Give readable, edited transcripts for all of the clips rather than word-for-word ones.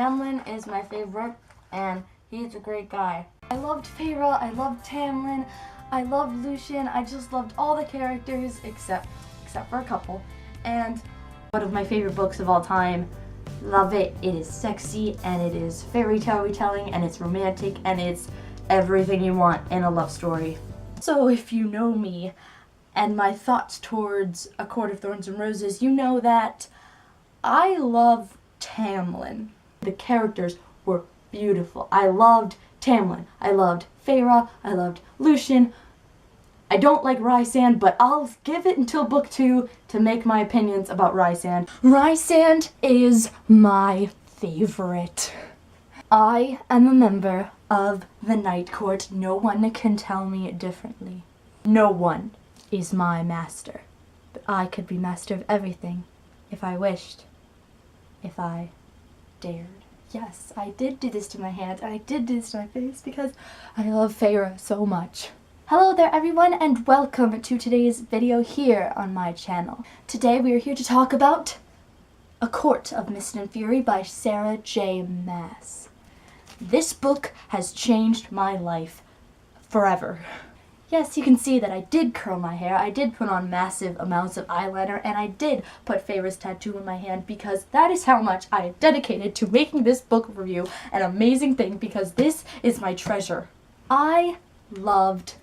Tamlin is my favorite, and he's a great guy. I loved Feyre, I loved Tamlin, I loved Lucien, I just loved all the characters except for a couple. And one of my favorite books of all time. Love it. It is sexy, and it is fairy tale retelling, and it's romantic, and it's everything you want in a love story. So if you know me and my thoughts towards A Court of Thorns and Roses, you know that I love Tamlin. The characters were beautiful. I loved Tamlin. I loved Feyre. I loved Lucien. I don't like Rhysand, but I'll give it until book 2 to make my opinions about Rhysand. Rhysand is my favorite. I am a member of the Night Court. No one can tell me differently. No one is my master. But I could be master of everything if I wished. If I dared. Yes, I did do this to my hand, and I did do this to my face because I love Feyre so much. Hello there everyone, and welcome to today's video here on my channel. Today we are here to talk about A Court of Mist and Fury by Sarah J. Maas. This book has changed my life forever. Yes, you can see that I did curl my hair, I did put on massive amounts of eyeliner, and I did put Feyre's tattoo in my hand because that is how much I have dedicated to making this book review an amazing thing, because this is my treasure. I loved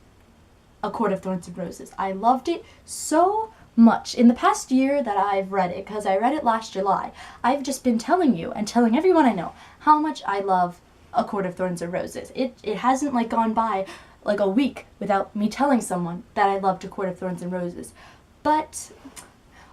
A Court of Thorns and Roses. I loved it so much. In the past year that I've read it, because I read it last July, I've just been telling you and telling everyone I know how much I love A Court of Thorns and Roses. It hasn't gone by like a week without me telling someone that I loved A Court of Thorns and Roses. But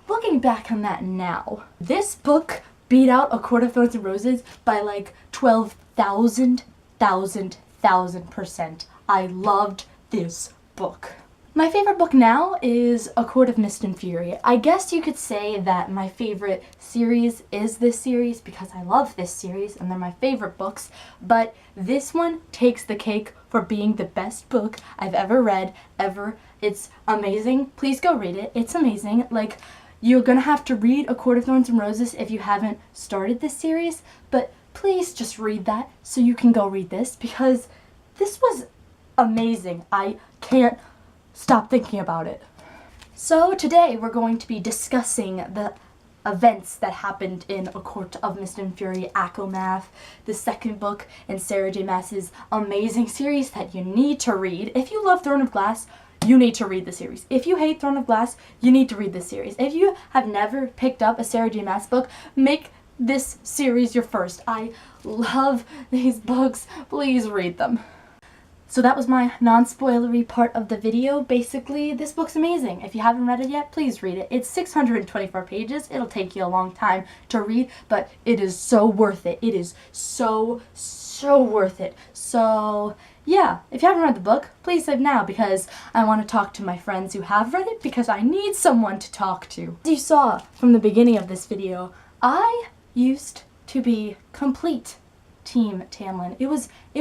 looking back on that now, this book beat out A Court of Thorns and Roses by like 12,000%. I loved this book. My favorite book now is A Court of Mist and Fury. I guess you could say that my favorite series is this series because I love this series and they're my favorite books, but this one takes the cake for being the best book I've ever read, ever. It's amazing. Please go read it. It's amazing. Like, you're gonna have to read A Court of Thorns and Roses if you haven't started this series, but please just read that so you can go read this because this was amazing. I can't stop thinking about it. So today we're going to be discussing the events that happened in A Court of Mist and Fury Aftermath, the second book in Sarah J. Maas's amazing series that you need to read. If you love Throne of Glass, you need to read the series. If you hate Throne of Glass, you need to read this series. If you have never picked up a Sarah J. Maas book, make this series your first. I love these books. Please read them. So that was my non-spoilery part of the video. Basically, this book's amazing. If you haven't read it yet, please read it. It's 624 pages. It'll take you a long time to read, but it is so worth it. It is so worth it. So, yeah, if you haven't read the book, please save now because I want to talk to my friends who have read it because I need someone to talk to. As you saw from the beginning of this video, I used to be complete Team Tamlin. It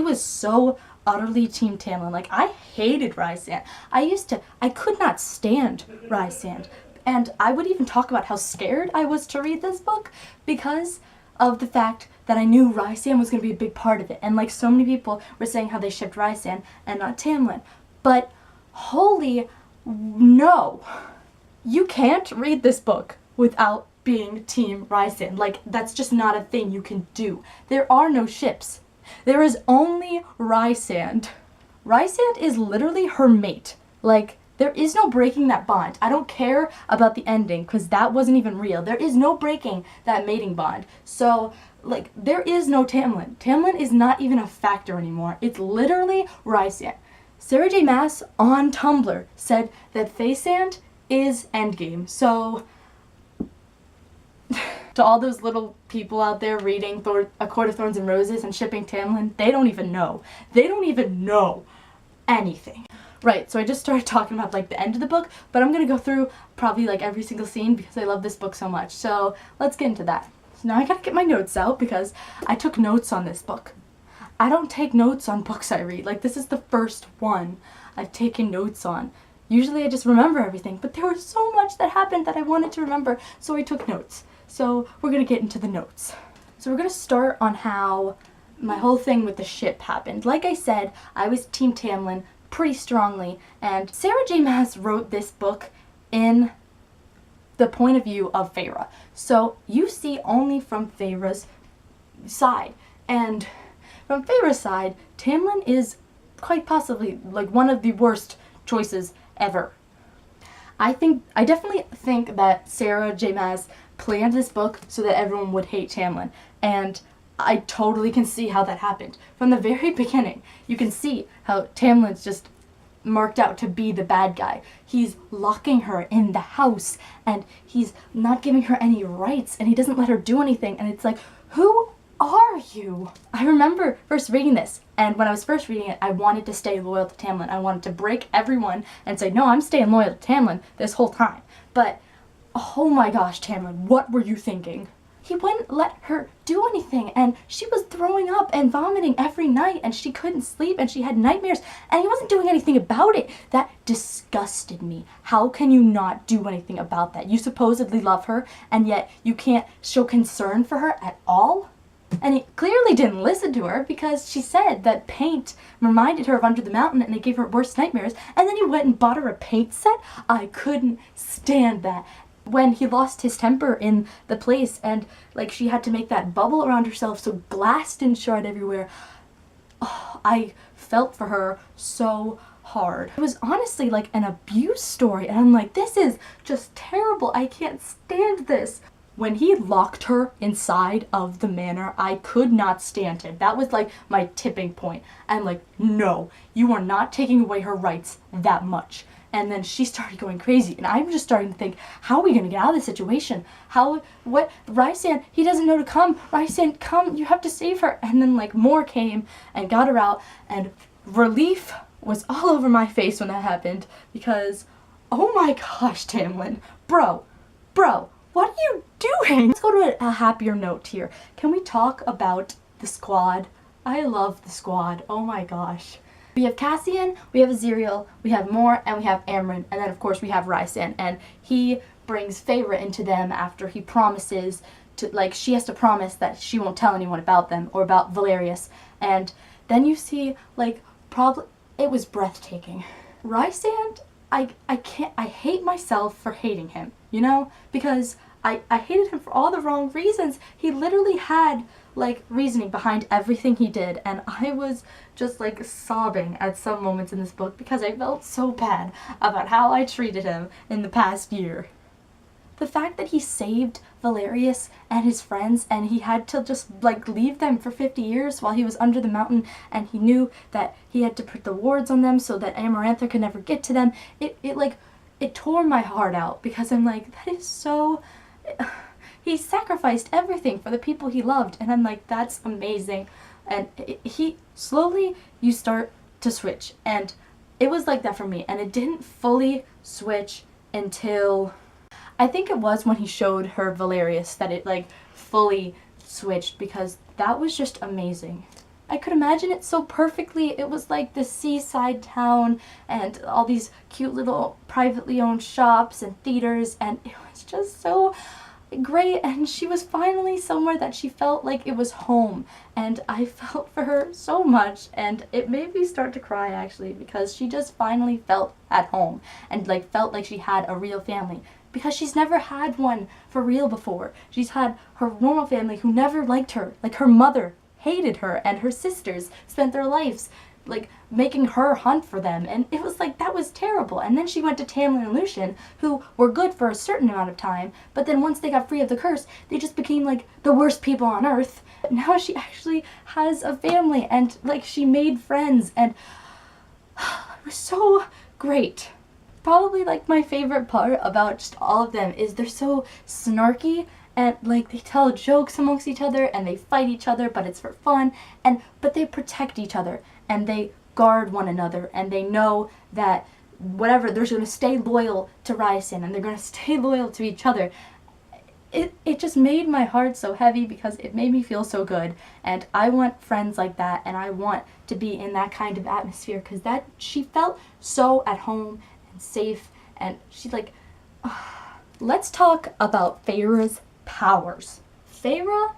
was so utterly Team Tamlin. Like, I hated Rhysand. I could not stand Rhysand. And I would even talk about how scared I was to read this book because of the fact that I knew Rhysand was going to be a big part of it. And like so many people were saying how they shipped Rhysand and not Tamlin. But holy no. You can't read this book without being Team Rhysand. Like, that's just not a thing you can do. There are no ships. There is only Rhysand. Rhysand is literally her mate. Like, there is no breaking that bond. I don't care about the ending, because that wasn't even real. There is no breaking that mating bond. So, like, there is no Tamlin. Tamlin is not even a factor anymore. It's literally Rhysand. Sarah J. Maas on Tumblr said that Faysand is endgame. So, to all those little people out there reading A Court of Thorns and Roses and shipping Tamlin, they don't even know. They don't even know anything. Right, so I just started talking about like the end of the book, but I'm gonna go through probably like every single scene because I love this book so much. So let's get into that. So now I gotta get my notes out because I took notes on this book. I don't take notes on books I read. Like, this is the first one I've taken notes on. Usually I just remember everything, but there was so much that happened that I wanted to remember, so I took notes. So we're gonna get into the notes. So we're gonna start on how my whole thing with the ship happened. Like I said, I was Team Tamlin pretty strongly, and Sarah J. Maas wrote this book in the point of view of Feyre. So you see only from Feyre's side. And from Feyre's side, Tamlin is quite possibly like one of the worst choices ever. I definitely think that Sarah J. Maas planned this book so that everyone would hate Tamlin, and I totally can see how that happened. From the very beginning, you can see how Tamlin's just marked out to be the bad guy. He's locking her in the house, and he's not giving her any rights, and he doesn't let her do anything, and it's like, who are you? I remember first reading this, and when I was first reading it, I wanted to stay loyal to Tamlin. I wanted to break everyone and say, no, I'm staying loyal to Tamlin this whole time. But, oh my gosh, Tamlin, what were you thinking? He wouldn't let her do anything, and she was throwing up and vomiting every night, and she couldn't sleep, and she had nightmares, and he wasn't doing anything about it. That disgusted me. How can you not do anything about that? You supposedly love her, and yet you can't show concern for her at all? And he clearly didn't listen to her, because she said that paint reminded her of Under the Mountain and it gave her worse nightmares, and then he went and bought her a paint set. I couldn't stand that. When he lost his temper in the place and like she had to make that bubble around herself so glass didn't shard everywhere, oh, I felt for her so hard. It was honestly like an abuse story, and I'm like, this is just terrible. I can't stand this. When he locked her inside of the manor, I could not stand him. That was like my tipping point. I'm like, no, you are not taking away her rights that much. And then she started going crazy, and I'm just starting to think, how are we going to get out of this situation? Rysand, he doesn't know to come. Rysand, come, you have to save her. And then like more came and got her out, and relief was all over my face when that happened, because, oh my gosh, Tamlin, bro, what are you doing? Let's go to a happier note here. Can we talk about the squad? I love the squad. Oh my gosh. We have Cassian, we have Aziriel, we have Mor, and we have Amren, and then of course we have Rysand, and he brings Feyre into them after he promises to, like, she has to promise that she won't tell anyone about them or about Valerius, and then you see, like, it was breathtaking. Rysand, I hate myself for hating him, you know, because I hated him for all the wrong reasons. He literally had like reasoning behind everything he did, and I was just like sobbing at some moments in this book because I felt so bad about how I treated him in the past year. The fact that he saved Valerius and his friends, and he had to just like leave them for 50 years while he was under the mountain, and he knew that he had to put the wards on them so that Amarantha could never get to them, it tore my heart out, because I'm like, that is so... He sacrificed everything for the people he loved, and I'm like, that's amazing. And he slowly, you start to switch, and it was like that for me, and it didn't fully switch until I think it was when he showed her Valerius that it like fully switched, because that was just amazing. I could imagine it so perfectly. It was like the seaside town and all these cute little privately owned shops and theaters, and it was just so great, and she was finally somewhere that she felt like it was home, and I felt for her so much, and it made me start to cry actually, because she just finally felt at home and like felt like she had a real family, because she's never had one for real before. She's had her normal family who never liked her, like her mother hated her, and her sisters spent their lives like making her hunt for them, and it was like, that was terrible. And then she went to Tamlin and Lucien, who were good for a certain amount of time, but then once they got free of the curse, they just became like the worst people on earth. But now she actually has a family, and like she made friends, and it was so great. Probably like my favorite part about just all of them is they're so snarky, and like they tell jokes amongst each other, and they fight each other, but it's for fun, but they protect each other, and they guard one another, and they know that whatever, they're going to stay loyal to Rysand, and they're going to stay loyal to each other. It just made my heart so heavy, because it made me feel so good, and I want friends like that, and I want to be in that kind of atmosphere, because that she felt so at home and safe, and she like let's talk about Feyre's powers. Feyre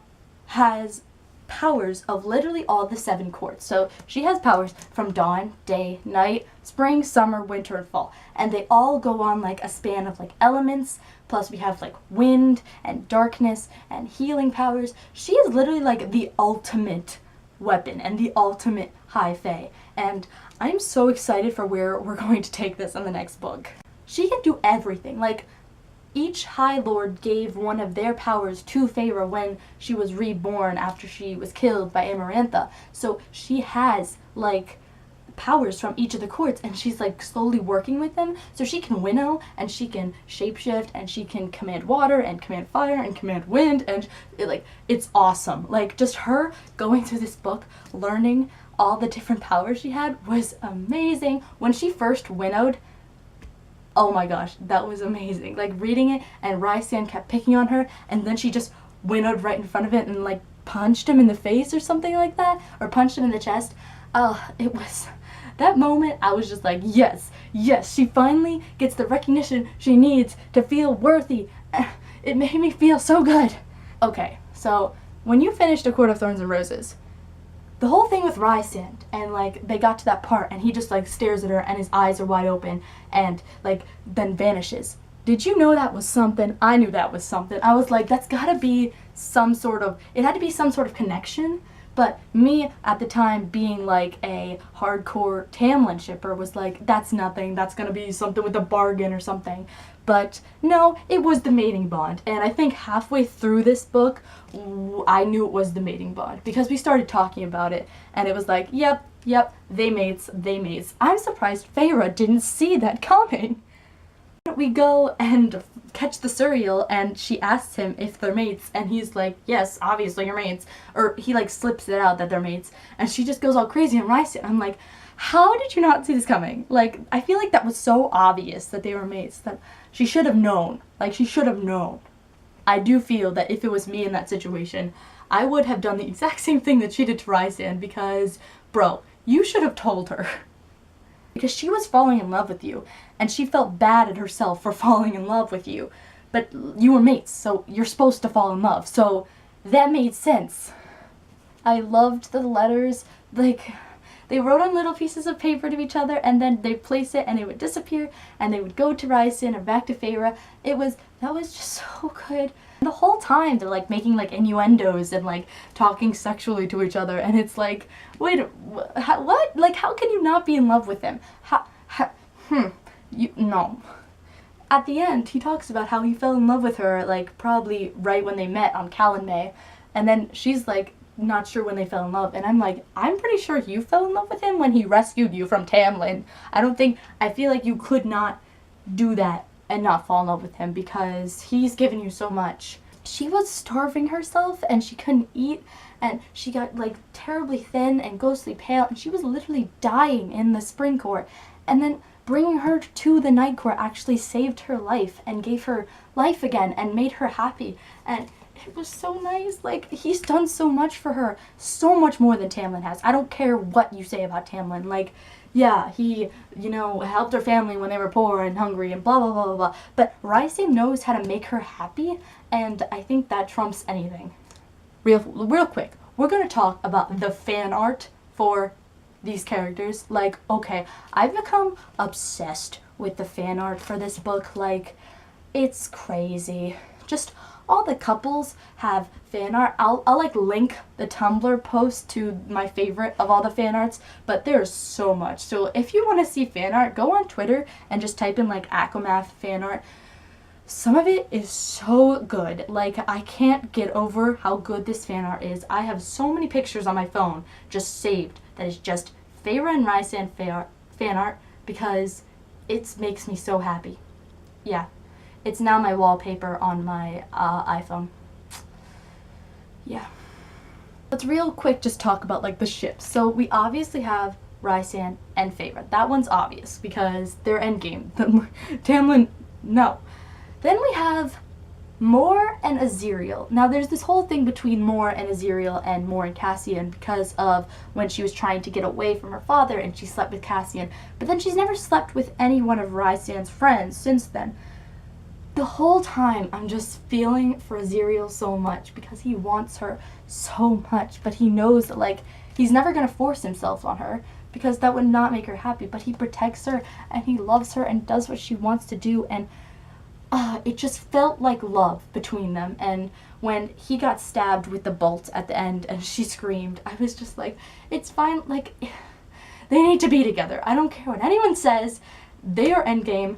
has powers of literally all the 7 courts. So she has powers from dawn, day, night, spring, summer, winter, and fall. And they all go on like a span of like elements. Plus we have like wind and darkness and healing powers. She is literally like the ultimate weapon and the ultimate high fae. And I'm so excited for where we're going to take this in the next book. She can do everything. Like, each High Lord gave one of their powers to Feyre when she was reborn after she was killed by Amarantha. So she has, like, powers from each of the courts, and she's, like, slowly working with them. So she can winnow, and she can shapeshift, and she can command water, and command fire, and command wind, and, it's awesome. Like, just her going through this book, learning all the different powers she had was amazing. When she first winnowed, oh my gosh, that was amazing. Like, reading it, and Rhysand kept picking on her, and then she just winnowed right in front of it and, like, punched him in the face or something like that, or punched him in the chest. It was, that moment, I was just like, yes, she finally gets the recognition she needs to feel worthy. It made me feel so good. Okay, so, when you finished A Court of Thorns and Roses, the whole thing with Rhysand, and, like, they got to that part, and he just, like, stares at her, and his eyes are wide open, and, like, then vanishes. Did you know that was something? I knew that was something. I was like, that's gotta be some sort of, it had to be some sort of connection, but me, at the time, being, like, a hardcore Tamlin shipper, was like, that's nothing, that's gonna be something with a bargain or something. But no, it was the mating bond, and I think halfway through this book, I knew it was the mating bond, because we started talking about it, and it was like, yep, they mates. I'm surprised Feyre didn't see that coming. We go and catch the Suriel, and she asks him if they're mates, and he's like, yes, obviously you're mates, or he, like, slips it out that they're mates, and she just goes all crazy and Rhysand. I'm like, how did you not see this coming? Like, I feel like that was so obvious that they were mates, that she should have known. Like, she should have known. I do feel that if it was me in that situation, I would have done the exact same thing that she did to Rhysand, because, bro, you should have told her. Because she was falling in love with you, and she felt bad at herself for falling in love with you. But you were mates, so you're supposed to fall in love, so that made sense. I loved the letters, like, they wrote on little pieces of paper to each other, and then they'd place it, and it would disappear, and they would go to Rhysand or back to Feyre. That was just so good. The whole time they're, like, making, like, innuendos and, like, talking sexually to each other, and it's like, wait, what? Like, how can you not be in love with him? No. At the end, he talks about how he fell in love with her, like, probably right when they met on Calanmai, and then she's, like, not sure when they fell in love, and I'm like, I'm pretty sure you fell in love with him when he rescued you from Tamlin. I feel like you could not do that and not fall in love with him, because he's given you so much. She was starving herself, and she couldn't eat, and she got, like, terribly thin and ghostly pale, and she was literally dying in the Spring Court, and then bringing her to the Night Court actually saved her life and gave her life again and made her happy, and it was so nice. Like, he's done so much for her, so much more than Tamlin has. I don't care what you say about Tamlin, like, yeah, he, helped her family when they were poor and hungry and blah, blah, blah, blah, blah. But Rhysand knows how to make her happy, and I think that trumps anything. Real quick, we're going to talk about the fan art for these characters. Like, okay, I've become obsessed with the fan art for this book. Like, it's crazy. Just all the couples have fan art. I'll like link the Tumblr post to my favorite of all the fan arts, but there's so much. So if you want to see fan art, go on Twitter and just type in like Aquamath fan art. Some of it is so good. Like, I can't get over how good this fan art is. I have so many pictures on my phone just saved that is just Feyre and Rhysand fan art, because it makes me so happy. Yeah. It's now my wallpaper on my iPhone. Yeah. Let's real quick just talk about, like, the ships. So we obviously have Rhysand and Feyre. That one's obvious because they're endgame. Tamlin, no. Then we have Mor and Aziriel. Now there's this whole thing between Mor and Aziriel and Mor and Cassian because of when she was trying to get away from her father and she slept with Cassian. But then she's never slept with any one of Rhysand's friends since then. the whole time I'm just feeling for Azriel so much because he wants her so much, but he knows that like he's never going to force himself on her because that would not make her happy, but he protects her and he loves her and does what she wants to do, and it just felt like love between them. And when he got stabbed with the bolt at the end and she screamed, I was just like, it's fine, like they need to be together. I don't care what anyone says, they are endgame.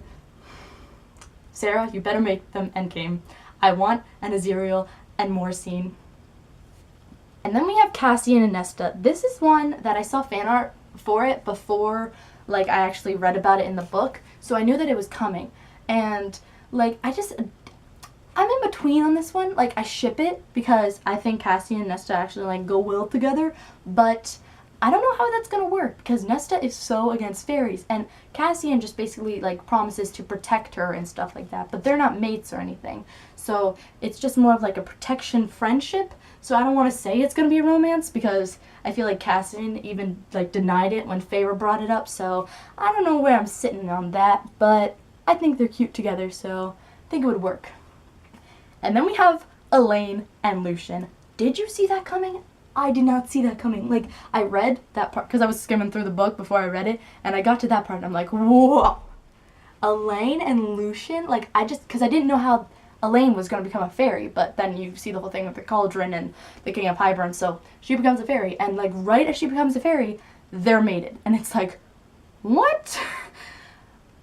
Sarah, you better make them endgame. I want an Azriel and more scene. And then we have Cassian and Nesta. This is one that I saw fan art for it before like I actually read about it in the book, so I knew that it was coming. And like I'm in between on this one. Like I ship it because I think Cassian and Nesta actually like go well together, but I don't know how that's gonna work because Nesta is so against fairies, and Cassian just basically like promises to protect her and stuff like that, but they're not mates or anything. So it's just more of like a protection friendship. So I don't want to say it's gonna be a romance because I feel like Cassian even like denied it when Feyre brought it up. So I don't know where I'm sitting on that, but I think they're cute together, so I think it would work. And then we have Elaine and Lucien. Did you see that coming? I did not see that coming. Like, I read that part because I was skimming through the book before I read it, and I got to that part and I'm like, whoa. Elaine and Lucien, like, because I didn't know how Elaine was going to become a fairy, but then you see the whole thing with the cauldron and the King of Hybern, so she becomes a fairy, and like right as she becomes a fairy, they're mated, and it's like, what?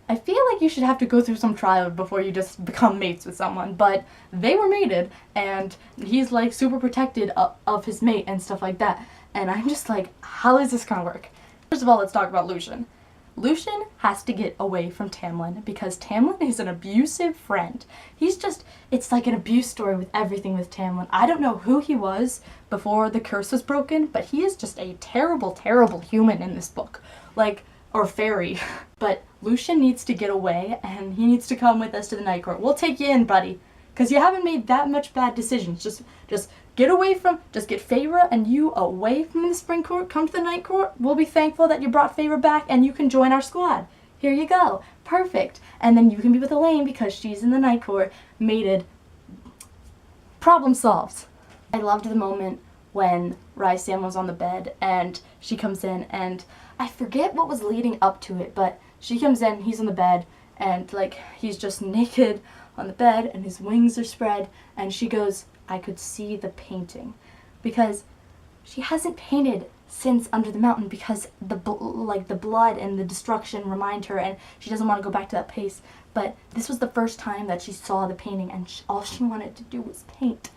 I feel like you should have to go through some trial before you just become mates with someone, but they were mated, and he's like super protected of his mate and stuff like that, and I'm just like, how is this gonna work? First of all, let's talk about Lucien. Lucien has to get away from Tamlin because Tamlin is an abusive friend. It's like an abuse story with everything with Tamlin. I don't know who he was before the curse was broken, but he is just a terrible, terrible human in this book. Like, or fairy. But Lucien needs to get away, and he needs to come with us to the Night Court. We'll take you in, buddy, because you haven't made that much bad decisions. Just get away from, just get Feyre and you away from the Spring Court, come to the Night Court. We'll be thankful that you brought Feyre back, and you can join our squad. Here you go. Perfect. And then you can be with Elaine because she's in the Night Court, mated. Problem solved. I loved the moment when Rhysand was on the bed, and she comes in, and I forget what was leading up to it, but she comes in, he's on the bed, and like he's just naked on the bed and his wings are spread, and she goes, I could see the painting, because she hasn't painted since Under the Mountain because the blood and the destruction remind her, and she doesn't want to go back to that place. But this was the first time that she saw the painting, and all she wanted to do was paint.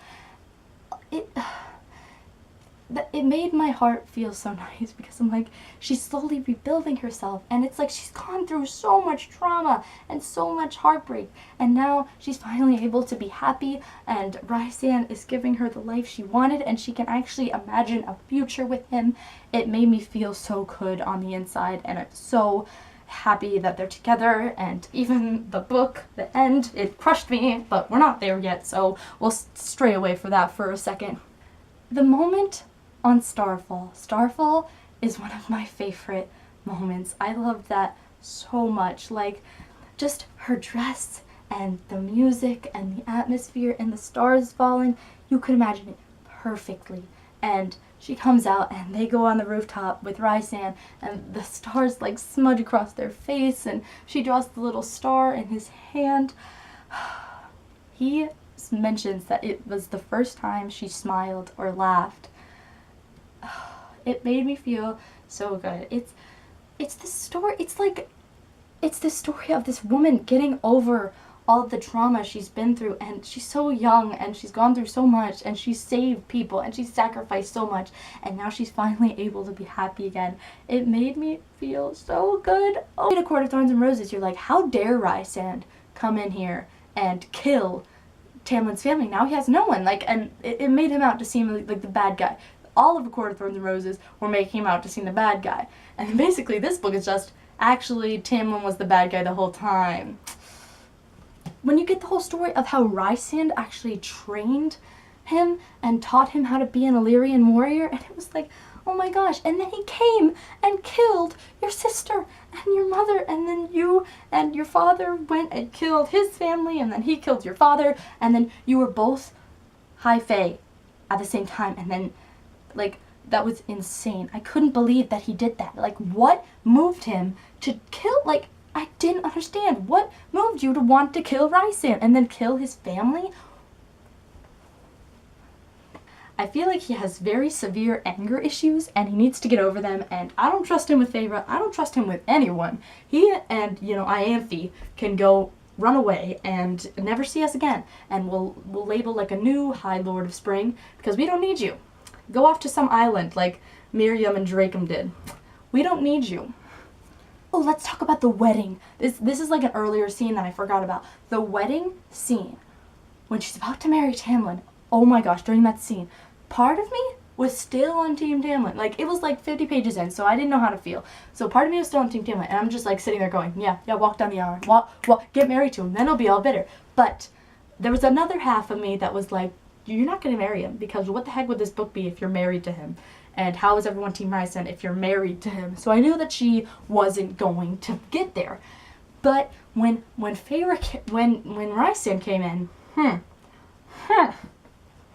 It made my heart feel so nice because I'm like, she's slowly rebuilding herself, and it's like she's gone through so much trauma and so much heartbreak, and now she's finally able to be happy, and Rhysand is giving her the life she wanted, and she can actually imagine a future with him. It made me feel so good on the inside, and I'm so happy that they're together. And even the book, the end, it crushed me, but we're not there yet, so we'll stray away for that for a second. The moment on Starfall. Starfall is one of my favorite moments. I loved that so much. Like, just her dress and the music and the atmosphere and the stars falling. You could imagine it perfectly. And she comes out and they go on the rooftop with Rhysand, and the stars like smudge across their face, and she draws the little star in his hand. He mentions that it was the first time she smiled or laughed. It made me feel so good. It's the story. It's the story of this woman getting over all the trauma she's been through, and she's so young, and she's gone through so much, and she's saved people, and she's sacrificed so much, and now she's finally able to be happy again. It made me feel so good. Oh, in A Court of Thorns and Roses, you're like, how dare Rhysand come in here and kill Tamlin's family? Now he has no one. Like, and it made him out to seem like the bad guy. All of A Court of Thorns and Roses were making him out to seem the bad guy. And basically this book is just, actually, Tamlin was the bad guy the whole time. When you get the whole story of how Rhysand actually trained him and taught him how to be an Illyrian warrior, and it was like, oh my gosh, and then he came and killed your sister, and then your mother, and then you and your father went and killed his family, and then he killed your father, and then you were both high fae at the same time, and then, like, that was insane. I couldn't believe that he did that. Like, what moved him to kill, like, I didn't understand. What moved you to want to kill Rhysand and then kill his family? I feel like he has very severe anger issues and he needs to get over them, and I don't trust him with Feyre. I don't trust him with anyone. He and, Ianthe can go run away and never see us again, and we'll label like a new High Lord of Spring, because we don't need you. Go off to some island like Miriam and Drakem did. We don't need you. Oh, let's talk about the wedding. This is like an earlier scene that I forgot about. The wedding scene, when she's about to marry Tamlin. Oh my gosh, during that scene, part of me was still on Team Tamlin. Like, it was like 50 pages in, so I didn't know how to feel. So part of me was still on Team Tamlin, and I'm just like sitting there going, yeah, walk down the aisle. Walk, get married to him, then he'll be all bitter. But there was another half of me that was like, you're not going to marry him, because what the heck would this book be if you're married to him? And how is everyone Team Rhysand if you're married to him? So I knew that she wasn't going to get there. But when Rhysand came in,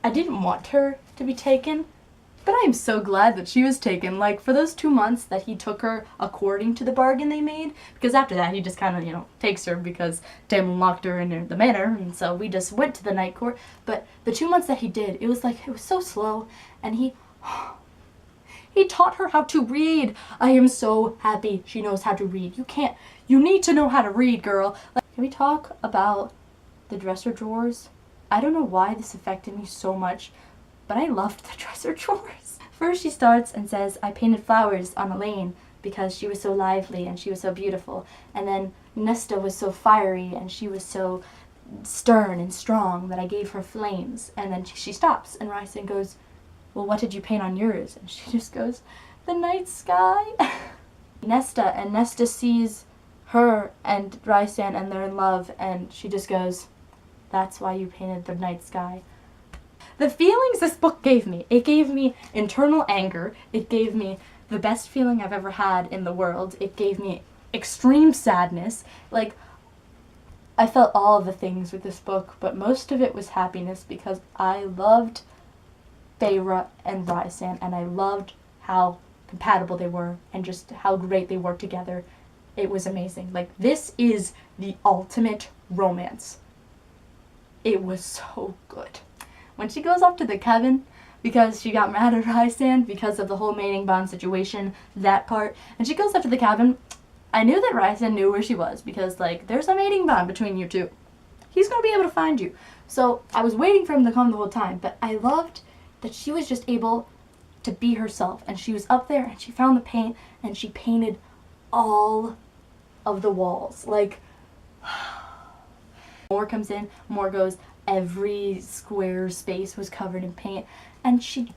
I didn't want her to be taken, but I am so glad that she was taken. Like, for those 2 months that he took her according to the bargain they made, because after that he just kind of, takes her because Tamlin locked her in the manor, and so we just went to the night court. But the 2 months that he did, it was so slow, and he taught her how to read. I am so happy she knows how to read. You need to know how to read, girl. Like, can we talk about the dresser drawers? I don't know why this affected me so much, but I loved the dresser drawers. First she starts and says, I painted flowers on Elaine because she was so lively and she was so beautiful. And then Nesta was so fiery and she was so stern and strong that I gave her flames. And then she stops and Rhysand goes, well, what did you paint on yours? And she just goes, the night sky. Nesta sees her and Rhysand and they're in love, and she just goes, that's why you painted the night sky. The feelings this book gave me, it gave me internal anger, it gave me the best feeling I've ever had in the world, it gave me extreme sadness. Like, I felt all of the things with this book, but most of it was happiness because I loved Feyre and Rhysand, and I loved how compatible they were and just how great they worked together. It was amazing. Like, this is the ultimate romance. It was so good. When she goes up to the cabin, because she got mad at Rhysand because of the whole mating bond situation, that part, and she goes up to the cabin, I knew that Rhysand knew where she was, because, like, there's a mating bond between you two. He's going to be able to find you. So I was waiting for him to come the whole time, but I loved that she was just able to be herself, and she was up there and she found the paint and she painted all of the walls. Like, more comes in, more goes. Every square space was covered in paint, and she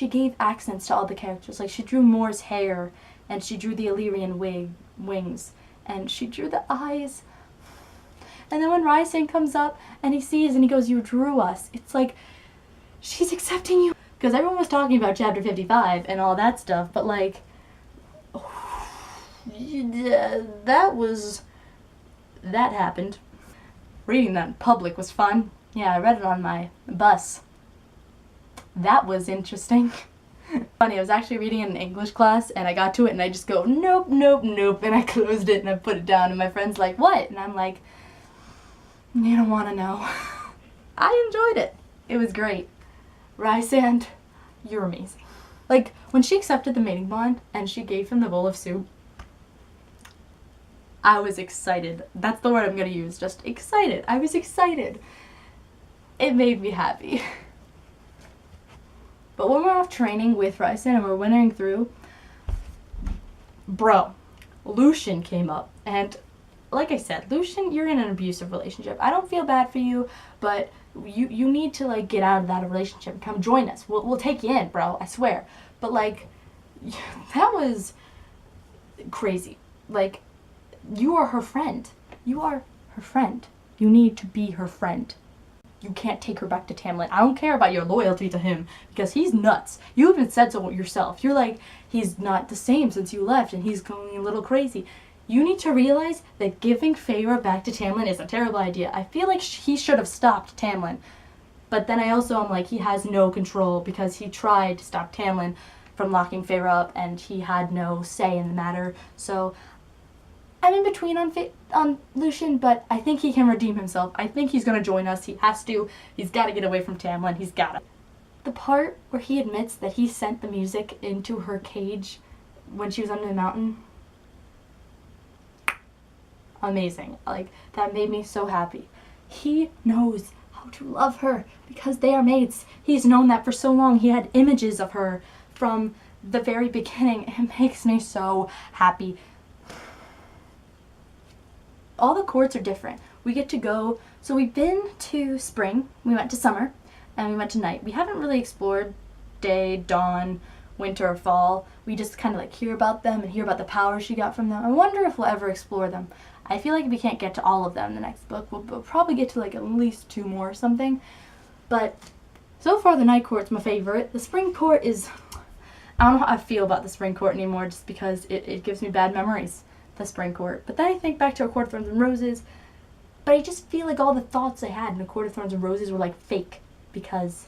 gave accents to all the characters. Like, she drew Moore's hair, and she drew the Illyrian wings, and she drew the eyes. And then when Rhysand comes up and he sees and he goes, you drew us, it's like, she's accepting you. Because everyone was talking about chapter 55 and all that stuff, but like, that happened. Reading that in public was fun. Yeah, I read it on my bus. That was interesting. Funny, I was actually reading in an English class and I got to it and I just go, nope, nope, nope, and I closed it and I put it down, and my friend's like, what? And I'm like, you don't want to know. I enjoyed it. It was great. Rhysand, you're amazing. Like, when she accepted the mating bond and she gave him the bowl of soup, I was excited. That's the word I'm going to use, just excited. I was excited. It made me happy. But when we're off training with Rhysand and we're wintering through, bro, Lucien came up. And like I said, Lucien, you're in an abusive relationship. I don't feel bad for you, but you need to, like, get out of that relationship and come join us. We'll take you in, bro, I swear. But, like, that was crazy. Like, you are her friend. You are her friend. You need to be her friend. You can't take her back to Tamlin. I don't care about your loyalty to him, because he's nuts. You even said so yourself. You're like, he's not the same since you left and he's going a little crazy. you need to realize that giving Feyre back to Tamlin is a terrible idea. I feel like he should have stopped Tamlin. But then I also am like, he has no control because he tried to stop Tamlin from locking Feyre up and he had no say in the matter. So I'm in between on Lucien, but I think he can redeem himself. I think he's going to join us. He has to. He's got to get away from Tamlin. He's got to. The part where he admits that he sent the music into her cage when she was under the mountain. Amazing. Like, that made me so happy. He knows how to love her because they are mates. He's known that for so long. He had images of her from the very beginning. It makes me so happy. All the courts are different. We get to go, so we've been to spring, we went to summer, and we went to night. We haven't really explored day, dawn, winter, or fall. We just kind of like hear about them and hear about the power she got from them. I wonder if we'll ever explore them. I feel like we can't get to all of them in the next book. We'll probably get to like at least 2 more or something. But so far the night court's my favorite. The spring court is, I don't know how I feel about the spring court anymore just because it gives me bad memories, the spring court. But then I think back to A Court of Thorns and Roses, but I just feel like all the thoughts I had in A Court of Thorns and Roses were like fake because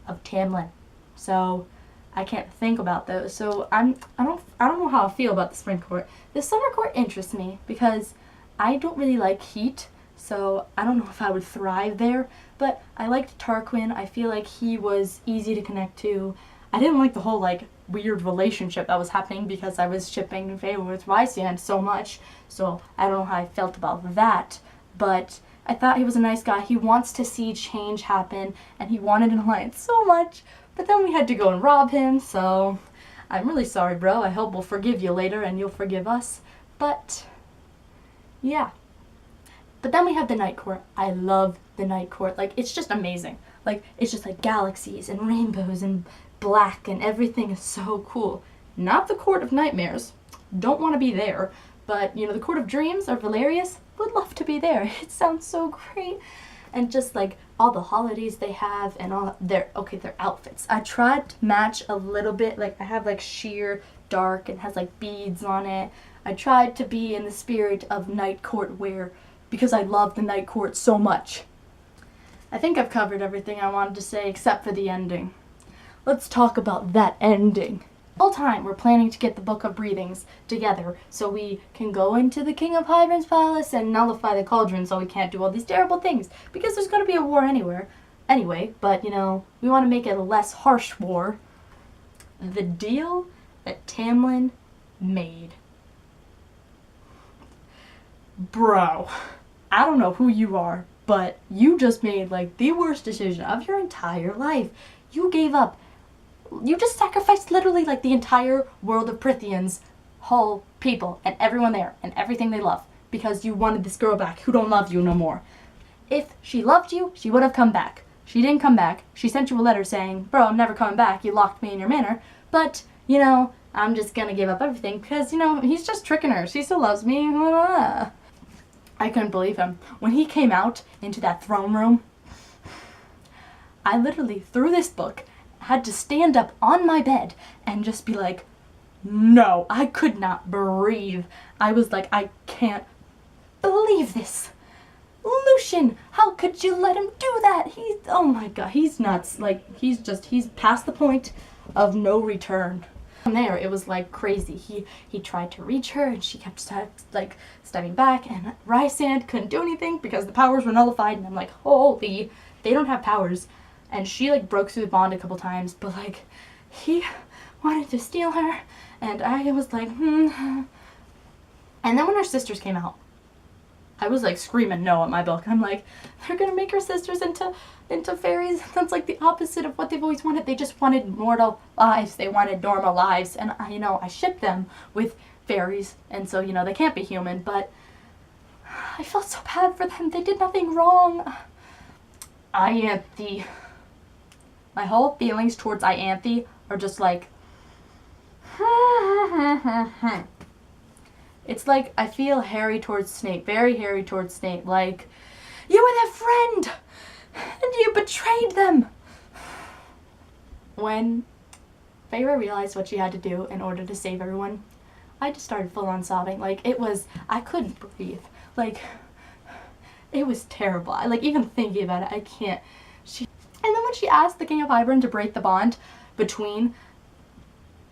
of Tamlin. So I can't think about those. So I don't know how I feel about the spring court. The summer court interests me because I don't really like heat, so I don't know if I would thrive there, but I liked Tarquin. I feel like he was easy to connect to. I didn't like the whole like weird relationship that was happening because I was shipping Feyre with Lucien so much, so I don't know how I felt about that, but I thought he was a nice guy. He wants to see change happen, and he wanted an alliance so much, but then we had to go and rob him, so I'm really sorry, bro. I hope we'll forgive you later and you'll forgive us, but yeah. But then we have the night court. I love the night court. Like, it's just amazing. Like, it's just like galaxies and rainbows and black and everything is so cool. Not the court of nightmares. Don't want to be there. But, you know, the court of dreams or Valerius, would love to be there. It sounds so great. And just like all the holidays they have and all their outfits. I tried to match a little bit. Like, I have like sheer dark and has like beads on it. I tried to be in the spirit of night court wear because I love the night court so much. I think I've covered everything I wanted to say except for the ending. Let's talk about that ending. The whole time we're planning to get the Book of Breathings together so we can go into the King of Hybern's palace and nullify the cauldron so we can't do all these terrible things because there's going to be a war anyway, but you know, we want to make it a less harsh war. The deal that Tamlin made. Bro, I don't know who you are, but you just made like the worst decision of your entire life. You gave up. You just sacrificed literally like the entire world of Prithian's whole people and everyone there and everything they love because you wanted this girl back who don't love you no more. If she loved you, she would have come back. She didn't come back. She sent you a letter saying, bro, I'm never coming back. You locked me in your manor. But, you know, I'm just gonna give up everything because, you know, he's just tricking her. She still loves me. I couldn't believe him. When he came out into that throne room, I literally, through this book, had to stand up on my bed and just be like, no, I could not breathe. I was like, I can't believe this. Lucien, how could you let him do that? Oh my god, he's nuts. Like, he's past the point of no return. From there, it was like crazy. He tried to reach her and she kept stepping back, and Rysand couldn't do anything because the powers were nullified, and I'm like, holy, they don't have powers. And she like broke through the bond a couple times, but like he wanted to steal her, and I was like, And then when her sisters came out, I was like screaming no at my book. I'm like, they're gonna make her sisters into fairies. That's like the opposite of what they've always wanted. They just wanted mortal lives. They wanted normal lives, and I shipped them with fairies, and so you know they can't be human. But I felt so bad for them. They did nothing wrong. Ianthe. My whole feelings towards Ianthe are just like, it's like I feel Harry towards Snape, very Harry towards Snape, like, you were their friend, and you betrayed them. When Feyre realized what she had to do in order to save everyone, I just started full on sobbing. Like, I couldn't breathe. Like, it was terrible. Like, even thinking about it, I can't. And then when she asked the King of Hybern to break the bond between,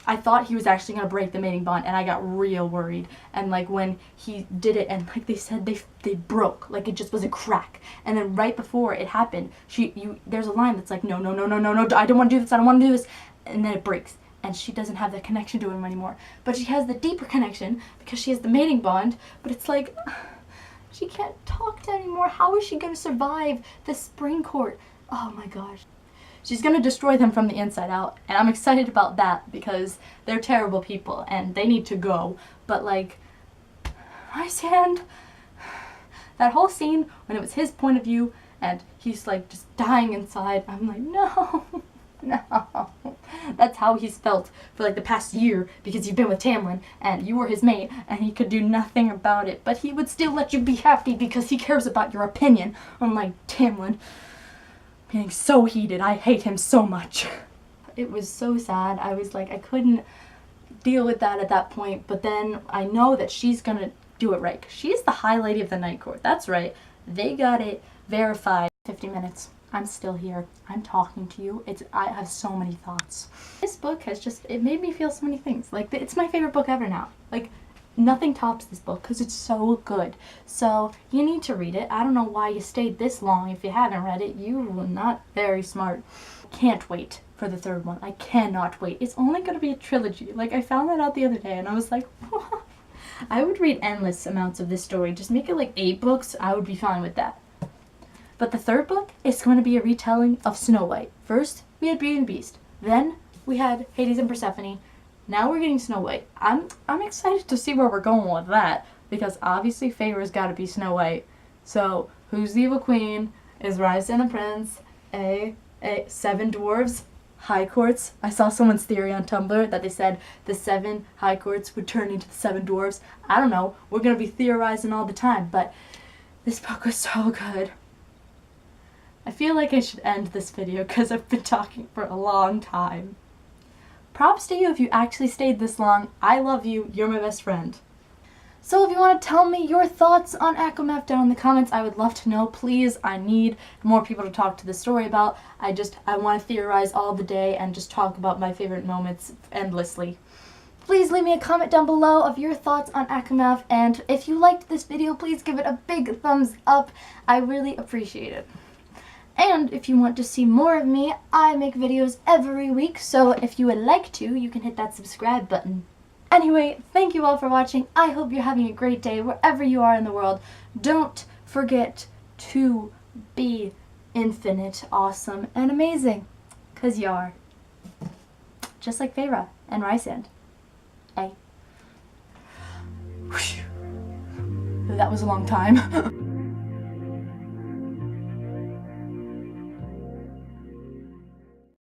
I thought he was actually going to break the mating bond, and I got real worried. And like when he did it, and like they said they broke, like it just was a crack. And then right before it happened, there's a line that's like, no, no, no, no, no, no, I don't want to do this, I don't want to do this. And then it breaks, and she doesn't have that connection to him anymore. But she has the deeper connection because she has the mating bond, but it's like, she can't talk to anymore. How is she going to survive the spring court? Oh my gosh. She's going to destroy them from the inside out, and I'm excited about that because they're terrible people and they need to go. But like, Rysand, that whole scene when it was his point of view and he's like just dying inside, I'm like, no, no. That's how he's felt for like the past year because you've been with Tamlin and you were his mate and he could do nothing about it, but he would still let you be happy because he cares about your opinion. I'm like, Tamlin, getting so heated. I hate him so much. It was so sad. I was like, I couldn't deal with that at that point, but then I know that she's gonna do it right. She's the High Lady of the Night Court. That's right. They got it verified. 50 minutes. I'm still here. I'm talking to you. I have so many thoughts. This book has it made me feel so many things. Like, it's my favorite book ever now. Like, nothing tops this book because it's so good. So you need to read it. I don't know why you stayed this long if you haven't read it. You were not very smart. Can't wait for the third one. I cannot wait. It's only going to be a trilogy. Like, I found that out the other day and I was like, what? I would read endless amounts of this story. Just make it like 8 books. I would be fine with that. But the third book is going to be a retelling of Snow White. First, we had Beauty and the Beast. Then we had Hades and Persephone. Now we're getting Snow White. I'm excited to see where we're going with that, because obviously Feyre's got to be Snow White. So who's the evil queen? Is Rysand a prince? 7 dwarves? High courts? I saw someone's theory on Tumblr that they said the 7 high courts would turn into the 7 dwarves. I don't know. We're gonna be theorizing all the time, but this book was so good. I feel like I should end this video because I've been talking for a long time. Props to you if you actually stayed this long. I love you. You're my best friend. So if you want to tell me your thoughts on ACOMAF down in the comments, I would love to know. Please, I need more people to talk to the story about. I want to theorize all the day and just talk about my favorite moments endlessly. Please leave me a comment down below of your thoughts on ACOMAF, and if you liked this video, please give it a big thumbs up. I really appreciate it. And if you want to see more of me, I make videos every week, so if you would like to, you can hit that subscribe button. Anyway, thank you all for watching. I hope you're having a great day wherever you are in the world. Don't forget to be infinite, awesome, and amazing, because you are. Just like Feyre and Rysand. Hey. That was a long time.